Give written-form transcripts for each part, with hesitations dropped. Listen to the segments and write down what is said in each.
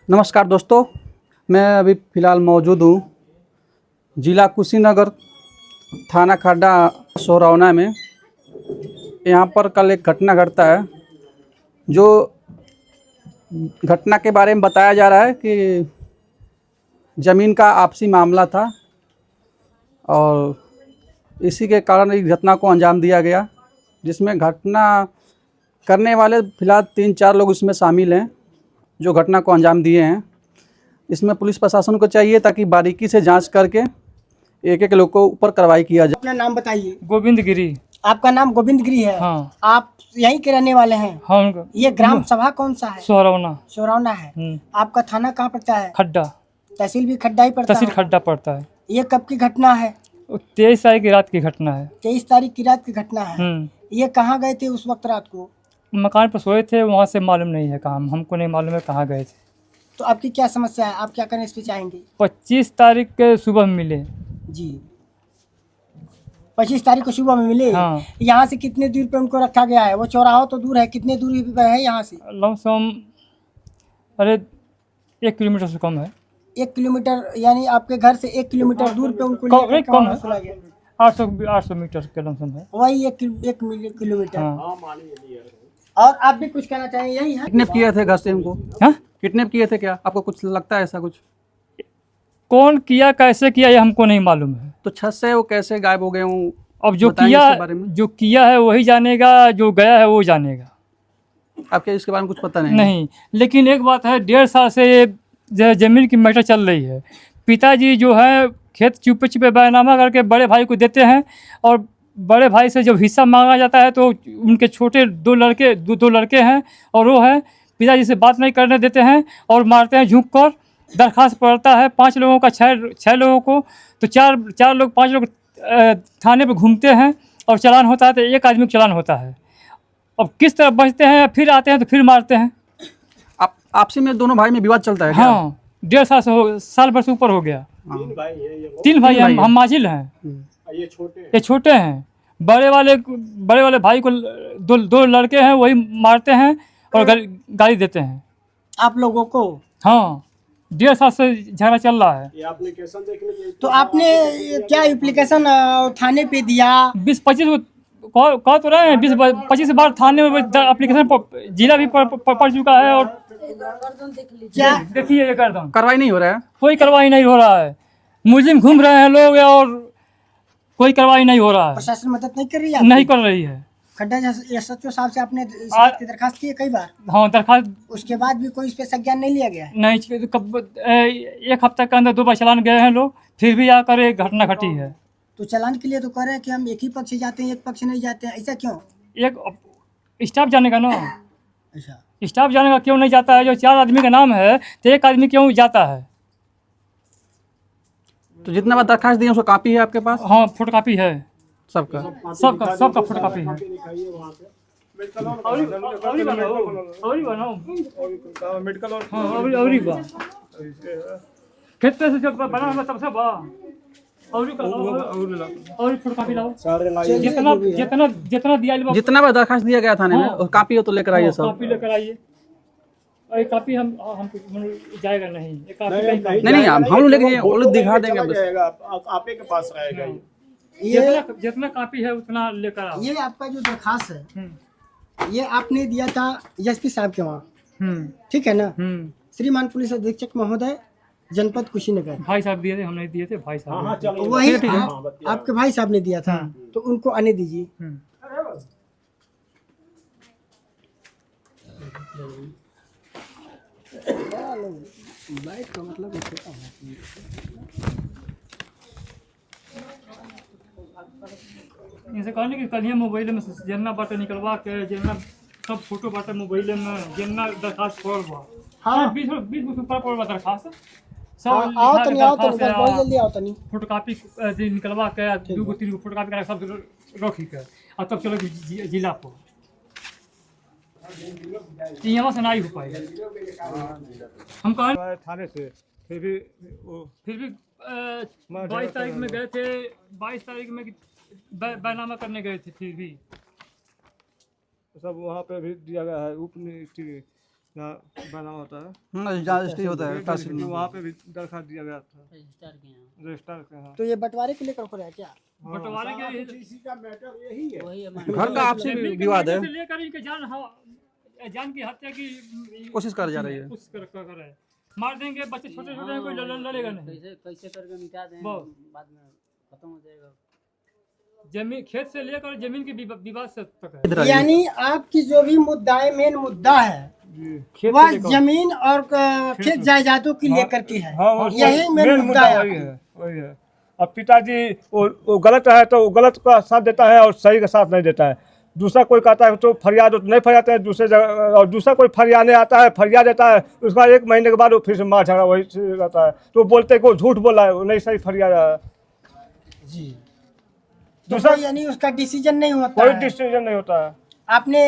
नमस्कार दोस्तों, मैं अभी फ़िलहाल मौजूद हूँ ज़िला कुशीनगर, थाना खड्डा, सोरौना में। यहाँ पर कल एक घटना घटता है। जो घटना के बारे में बताया जा रहा है कि ज़मीन का आपसी मामला था और इसी के कारण इस घटना को अंजाम दिया गया, जिसमें घटना करने वाले फ़िलहाल 3-4 लोग इसमें शामिल हैं जो घटना को अंजाम दिए हैं। इसमें पुलिस प्रशासन को चाहिए ताकि बारीकी से जांच करके एक एक लोग को ऊपर कार्रवाई किया जाए। अपना नाम बताइए। गोविंद गिरी। आपका नाम गोविंद गिरी है। हाँ। आप यहीं के रहने वाले हैं? हाँ। ये ग्राम सभा कौन सा है? सोहरौना। सोरौना है। आपका थाना कहाँ पड़ता है? खड्डा। तहसील भी खड्डा ही पड़ता तहसील है? खड्डा पड़ता है। ये कब की घटना है? 23 तारीख की रात की घटना है। 23 तारीख की रात की घटना है। ये कहाँ गए थे उस वक्त रात को? मकान पर सोए थे, वहाँ से मालूम नहीं है कहाँ, हमको नहीं मालूम है कहाँ गए थे। तो आपकी क्या समस्या है? आप क्या करने इस पे चाहेंगे? 25 तारीख के सुबह में मिले जी, 25 तारीख को सुबह में मिले। हाँ। यहाँ से कितने दूर पे उनको रखा गया है? वो चौराहा तो दूर है, कितने दूरी पे है यहाँ से? लमसम अरे 1 किलोमीटर से कम है। 1 किलोमीटर, यानी आपके घर से 1 किलोमीटर दूर पे उनको लेकर के कम वहाँ है। सुला गया। 800 मीटर के लमसम है। वही 1 किलोमीटर। हाँ। और आप भी कुछ कहना चाहेंगे? यही है। किडनैप किए थे घर से उनको? हाँ? किडनैप किए थे क्या? आपको कुछ लगता है ऐसा कुछ? कौन किया, कैसे किया, ये हमको नहीं मालूम है। तो छत से वो कैसे गायब हो गए हों? अब बताएंगे इसके बारे में? जो किया है वही जानेगा, जो गया है वो जानेगा। आपके इसके बारे में कुछ पता नहीं? नहीं, लेकिन एक बात है, 1.5 साल से ये ज़मीन की मैटर चल रही है। पिताजी जो है खेत चुपे चुपे बयानामा करके बड़े भाई को देते हैं, और बड़े भाई से जब हिस्सा मांगा जाता है तो उनके छोटे दो लड़के हैं, और वो है पिताजी से बात नहीं करने देते हैं और मारते हैं झुक कर। दरख्वास्त पड़ता है 5 लोगों का, 6 लोगों को, तो 4 लोग 5 लोग थाने पे घूमते हैं और चालान होता है, तो एक आदमी का चालान होता है। अब किस तरह बचते हैं, फिर आते हैं तो फिर मारते हैं। आपसी में दोनों भाई में विवाद चलता है क्या? हाँ, 1.5 साल भर से ऊपर हो गया। 3 भाई हैं, हम माजिल हैं। ये छोटे हैं। बड़े वाले भाई को दो लड़के हैं, वही मारते हैं और गाली देते हैं आप लोगों को? हाँ, 1.5 साल से झगड़ा चल रहा है। तो आपने क्या एप्लीकेशन थाने पे दिया? 20-25 कह तो रहे हैं, 20-25 बार थाने में एप्लीकेशन जिला भी पड़ चुका है। और क्या देखिए ये गर्दन, कार्रवाई नहीं हो रहा है? कोई कार्रवाई नहीं हो रहा है। मुलजिम घूम रहे हैं लोग और कोई कार्रवाई नहीं हो रहा है। प्रशासन मदद नहीं कर रही है? नहीं कर रही है। खड्डा एसएचओ साहब से आपने इस बात की दरखास्त की है कई बार? हाँ, दरखास्त। उसके बाद भी कोई इस पे संज्ञान नहीं लिया गया है? नहीं, एक हफ्ते के अंदर 2 बार चलान गए हैं लोग, फिर भी आकर एक घटना घटी है। तो चालान के लिए तो कह रहे हैं कि हम एक ही पक्ष से जाते हैं, एक पक्ष नहीं जाते हैं, ऐसा क्यों? एक स्टाफ जानेगा ना, अच्छा, स्टाफ जानेगा क्यों नहीं जाता है। जो 4 आदमी का नाम है तो एक आदमी क्यों जाता है? तो जितना बार दरखास्त दिए उसका कॉपी है आपके पास? हाँ, फोटोकॉपी है सबका? सबका फोटोकॉपी है। खेत से जब बना हुआ तब से बा और फोटोकॉपी लाओ। जितना दिया जितना बार दरखास्त दिया गया थाने में, और कॉपी हो तो लेकर आइए सब। कॉपी लेकर आइए। और ये कॉपी हम जाएगा नहीं, ये कॉपी नहीं, हम लोग लेके जाएंगे, वो लोग दिखा देंगे बस। आप के पास रहेगा ये जितना कॉपी है उतना लेकर आओ। ये आपका जो दरखास्त है, ये आपने दिया था एसपी साहब के वहाँ, ठीक है ना? श्रीमान पुलिस अधीक्षक महोदय, जनपद कुशीनगर। भाई साहब दिए थे, हम नहीं दिए थे, भाई साहब। वही आपके भाई साहब ने दिया था, तो उनको आने दीजिए। बाइक का मतलब इनसे कहने कि कल मोबाइल में जेना बाटे निकलवा के, जेना सब फोटो बाटे मोबाइल में, जेना दरखास्त पड़वा। हाँ, 20 ऊपर पड़वा दरखास्त सब। आओ तनी बहुत जल्दी आओ तनी। फोटोकॉपी निकलवा के 2-3 फोटोकॉपी करा सब रखी के, और तब चलो जिला पर। यहाँ से नहीं हो पाएगा। हम कहा थाने से फिर भी 22 तारीख में गए थे, 22 तारीख में बैनामा करने गए थे, फिर भी सब वहाँ पे भी दिया गया है। बना होता है रजिस्ट्री होता है तहसील में। वहाँ पे भी दरखास्त दिया गया था रजिस्टर के यहाँ। तो ये बंटवारे के लेकर हो रहा है क्या? बंटवारे के इसी का मैटर यही है। घर का आपसी विवाद है, से लेकर इनके जान की हत्या की कोशिश कर जा रही है। कोशिश कर रहे हैं। मार देंगे बच्चे छोटे छोटे हैं, कोई लड़ेगा नहीं। कैसे करके मिटा दें, वो बाद में खत्म हो जाएगा। जमीन खेत से लेकर जमीन के विवाद से तक है। यानी आपकी जो भी मुद्दा है, मेन मुद्दा है खेत वह से लेकर जमीन और खेत जायदादों की लेकर की है। हाँ, यही मेन मुद्दा है। वही है। अब पिताजी वो गलत है तो वो गलत का साथ देता है और सही का साथ नहीं देता है। दूसरा कोई कहता है तो फरियाद नहीं फरियाद है दूसरे जगह, और दूसरा कोई फरियाने आता है फरियाद देता है, उसका 1 महीने के बाद वो फिर से मार झगड़ा वही रहता है। तो बोलते को झूठ बोला है, वो नहीं सही फरियाद है। जी। दूसरा यानी उसका डिसीजन नहीं होता कोई है। डिसीजन नहीं होता है। आपने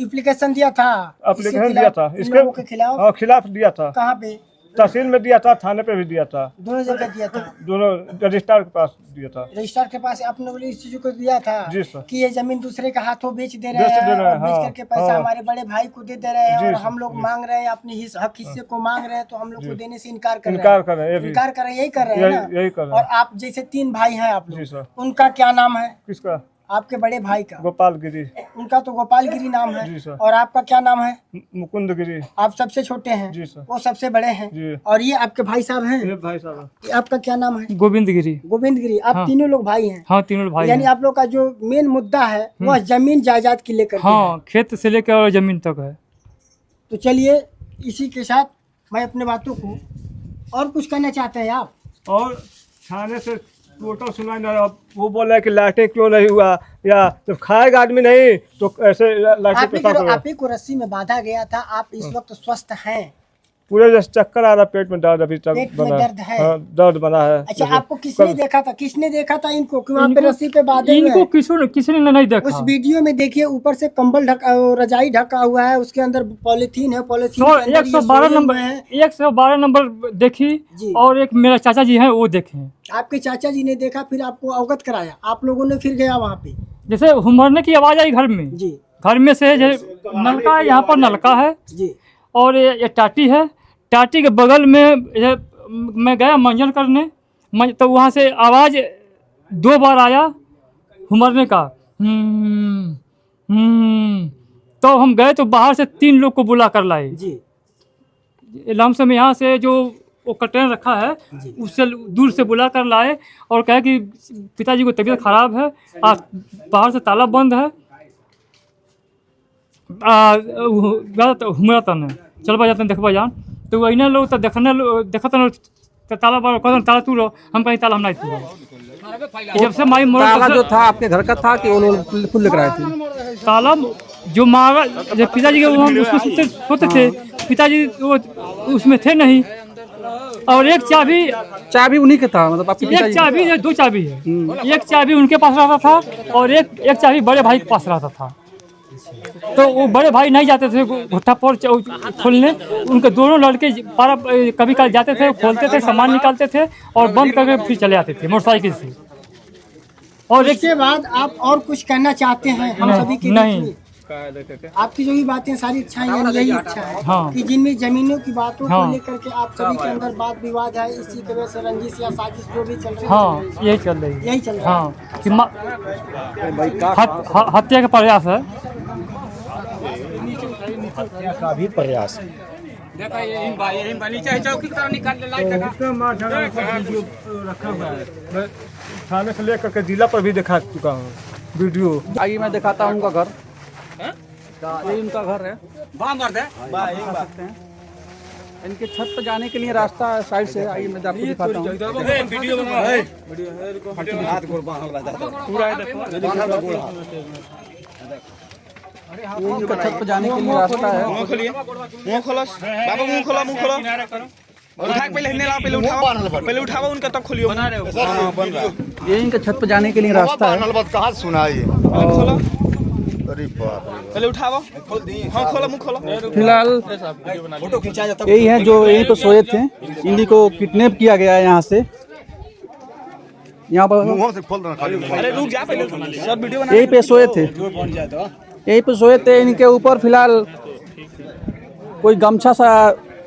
एप्लीकेशन दिया था? एप्लीकेशन दिया था इसके के खिलाफ? हाँ, खिलाफ दिया था। कहाँ पे? तहसील में दिया था, थाने पे भी दिया था, दोनों जगह दिया था। दोनों रजिस्ट्रार के पास दिया था। रजिस्ट्रार के पास आपने बोले इस चीज को दिया था जी सर। कि ये जमीन दूसरे के हाथों बेच दे रहे बेच दे हैं रहे हैं, और बेच हाँ, करके पैसा हाँ। हमारे बड़े भाई को दे रहे हैं जी और सर, हम लोग मांग रहे हैं अपने हक हिस्से को मांग रहे हैं, तो हम लोग को देने से इनकार कर रहे इनकार हैं। कर रहे हैं, ये भी इनकार कर रहे हैं, यही कर रहे हैं ना? यही कर रहे और हैं। आप जैसे 3 भाई हैं आप जी लोग, सर। उनका क्या नाम है? किसका? आपके बड़े भाई का? गोपाल गिरी। उनका तो गोपाल गिरी नाम जी है। सर। और आपका क्या नाम है? मुकुंद गिरी। आप सबसे छोटे हैं, जी सर। वो सबसे बड़े हैं। जी। और ये आपके भाई साहब हैं। ये भाई साहब ये आपका क्या नाम है? गोविंद गिरी। गोविंद गिरी। आप हाँ। तीनों लोग भाई हैं। हाँ, तीनों भाई यानी हैं। आप लोग का जो मेन मुद्दा है वह जमीन जायदाद की लेकर के है। हाँ, खेत से लेकर जमीन तक है। तो चलिए इसी के साथ मैं अपने बातों को और कुछ कहना चाहते हैं आप? और थाने से टोटल सुनाई ना, वो बोल रहा है कि लाइटें क्यों नहीं हुआ, या जब खाएगा आदमी नहीं तो ऐसे लाइटें पे आप ही को रस्सी में बांधा गया था। आप इस वक्त स्वस्थ हैं? पूरे जैसे चक्कर आ रहा, पेट में दर्द अभी तक पेट में बना दर्द है? हाँ, दर्द बना है। अच्छा, आपको किसने देखा था? किसने देखा था इनको कि वहाँ पे रस्सी पे बांधे हुए इनको हैं? किसी ने नहीं देखा। उस वीडियो में देखिए ऊपर से कंबल ढका, रजाई ढका हुआ है, उसके अंदर पॉलिथीन है, पॉलिथीन के अंदर ये 112 सोए नंबर हुए हैं। 112 नंबर देखी जी। और एक मेरा चाचा जी हैं वो देखे। आपके चाचा जी ने देखा, फिर आपको अवगत कराया, आप लोगों ने फिर गया वहाँ पे? जैसे हुमरने की आवाज़ आई घर में। जी घर में से नलका है, यहाँ पर नलका है जी और ये टाटी है। टाटी के बगल में मैं गया मंजन करने, तो वहाँ से आवाज़ 2 बार आया हुमरने का। तो हम गए तो बाहर से 3 लोग को बुला कर लाए। जी। लमसम यहाँ से जो वो कटेन रखा है उससे दूर से बुला कर लाए और कहे कि पिताजी को तबीयत खराब है, बाहर से ताला बंद है, हुमरा तन चल जाते देखबा जान। तो वही लोग तो देखत ताला कहते ताला तू रहो, हम कहीं ताला हम नहीं तू। जब से माई ताला जो था आपके घर का था कि वो लोग खुद लेकर आए थे? ताला जो मारा जब पिताजी के उसमें सोते थे, पिताजी वो उसमें थे नहीं। और एक चाबी उन्हीं के था, मतलब आपके एक चाबी है, 2 चाबी है। एक चाबी उनके पास रहता था और एक चाबी बड़े भाई के पास रहता था। तो वो बड़े भाई नहीं जाते थे भुट्टा पर खोलने, उनके दोनों लड़के कभी कभी जाते थे, खोलते थे, सामान निकालते थे और बंद करके फिर चले आते थे मोटरसाइकिल से। और इसके बाद आप और कुछ कहना चाहते हैं हम सभी के बीच नहीं। में? आपकी जो भी बातें सारी इच्छाएं हैं, यही इच्छा है हाँ। कि जिनमें जमीनों की बातों हाँ। को लेकर के आप सभी के अंदर वाद विवाद है, इसी की वजह से रंजिश या साजिश जो भी चल रही है, हाँ, यही चल रही है। यही चल रहा है। हाँ कि हत्या का प्रयास है। का भी प्रयास है। रखा हुआ है, मैं थाने से लेकर के जिला पर भी दिखा चुका हूँ वीडियो। आइए मैं दिखाता हूँ उनका घर। ये इनका घर है, दिखा सकते हैं। इनके छत पर जाने के लिए रास्ता साइड से, आइए मैं आपको दिखाता हूँ। ये इनका छत पर जाने के लिए रास्ता है। मुंह खोलो बाबा, मुंह खोलो, मुंह खोलो। उठा के पहले हिलने लाओ, पहले उठाओ, पहले उठाओ उनका तब खोलियो। ये इनके छत पर जाने के लिए रास्ता है। कहाँ सुनाई खोलो, अरे बाप रे। पहले उठाओ, हाँ खोलो, मुंह खोलो। फिलहाल यही है जो यहीं पर सोए थे, इन्हीं को किडनैप किया गया है यहाँ से। यहाँ पर मुंह से खोल देना खाली। अरे रुक जा, पहले सब वीडियो बना। यहीं पे सोए थे, यहीं पे सोए थे। इनके ऊपर फिलहाल कोई गमछा सा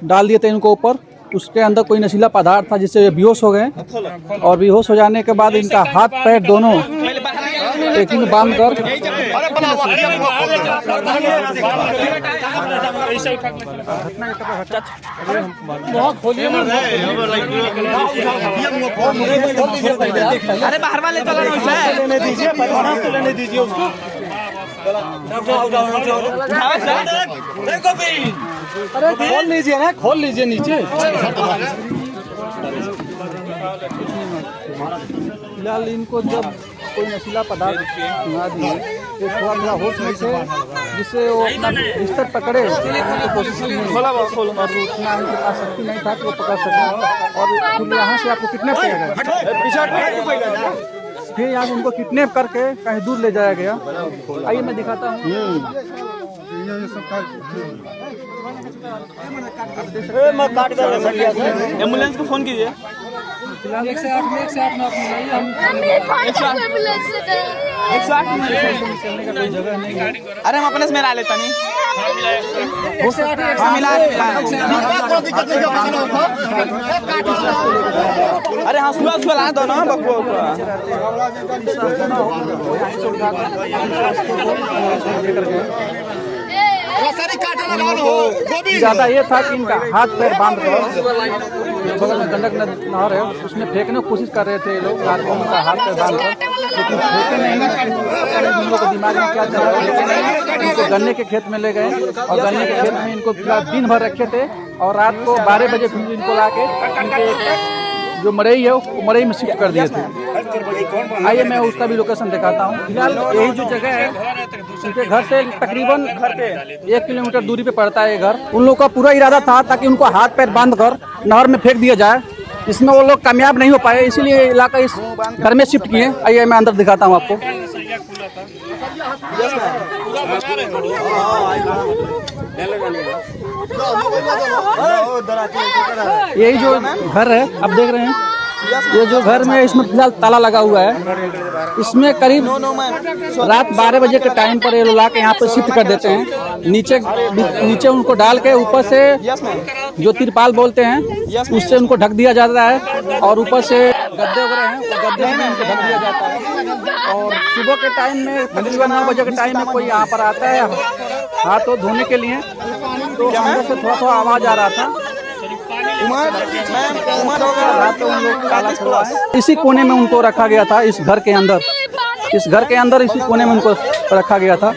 डाल दिए थे इनको ऊपर, उसके अंदर कोई नशीला पदार्थ था जिससे ये बेहोश हो गए, और बेहोश हो जाने के बाद इनका हाथ पैर दोनों एक में बांध कर अरे बाहर वाले चला लेने दीजिए, लेने दीजिए उसको। अरे खोल लीजिए ना, खोल लीजिए नीचे। फिलहाल इनको जब कोई नशीला पदार्थ सुना दिए तो थोड़ा थोड़ा होश में से, जिससे वो अपना बिस्तर पकड़े तो कोशिश की, और उतना उनके पास शक्ति नहीं था कि वो पकड़ सके, और फिर यहाँ से आपको किडनैप किया गया। फिर यहाँ से उनको किडनैप करके कहीं दूर ले जाया गया। आइए मैं दिखाता हूँ। एम्बुलेंस को फोन कीजिए। अरे हम अपने से मिला लेता नहीं, अरे हाँ सुबह ला दो ना बकुआ। ज़्यादा ये था कि इनका हाथ पैर बांध कर बगल में गंडक नहर है उसमें फेंकने की कोशिश कर रहे थे ये लोग, रात को उनका हाथ पैर बांध कर, लेकिन फेंके नहीं। उन लोगों को दिमाग में क्या चल रहा है, इनको गन्ने के खेत में ले गए, और गन्ने के खेत में इनको दिन भर रखे थे, और रात को 12 बजे फिर इनको ला के इनके जो मरई है वो मरई में शिफ्ट कर दिए थे। आइए मैं उसका भी लोकेशन दिखाता हूँ। फिलहाल यही जो जगह है, उनके घर से तकरीबन 1 किलोमीटर दूरी पे पड़ता है ये घर। उन लोगों का पूरा इरादा था ताकि उनको हाथ पैर बांध कर नहर में फेंक दिया जाए। इसमें वो लोग कामयाब नहीं हो पाए, इसीलिए इलाका इस घर में शिफ्ट किए। आइए मैं अंदर दिखाता हूँ आपको। यही जो घर है आप देख रहे हैं, ये जो घर में इसमें फिलहाल ताला लगा हुआ है। इसमें करीब रात 12 बजे के टाइम पर ये लोग ला के यहाँ पर शिफ्ट कर देते हैं। नीचे उनको डाल के ऊपर से जो तिरपाल बोलते हैं उससे उनको ढक दिया जाता है, और ऊपर से गद्दे वगैरह हैं वो गद्दे में उनको ढक दिया जाता है। और सुबह के टाइम में तकरीबन 9 बजे के टाइम में कोई यहाँ पर आता है हाथ तो धोने के लिए, तो अंदर से थोड़ा थोड़ा आवाज़ आ रहा था। इसी कोने में उनको रखा गया था, इस घर के अंदर, इसी कोने में उनको रखा गया था।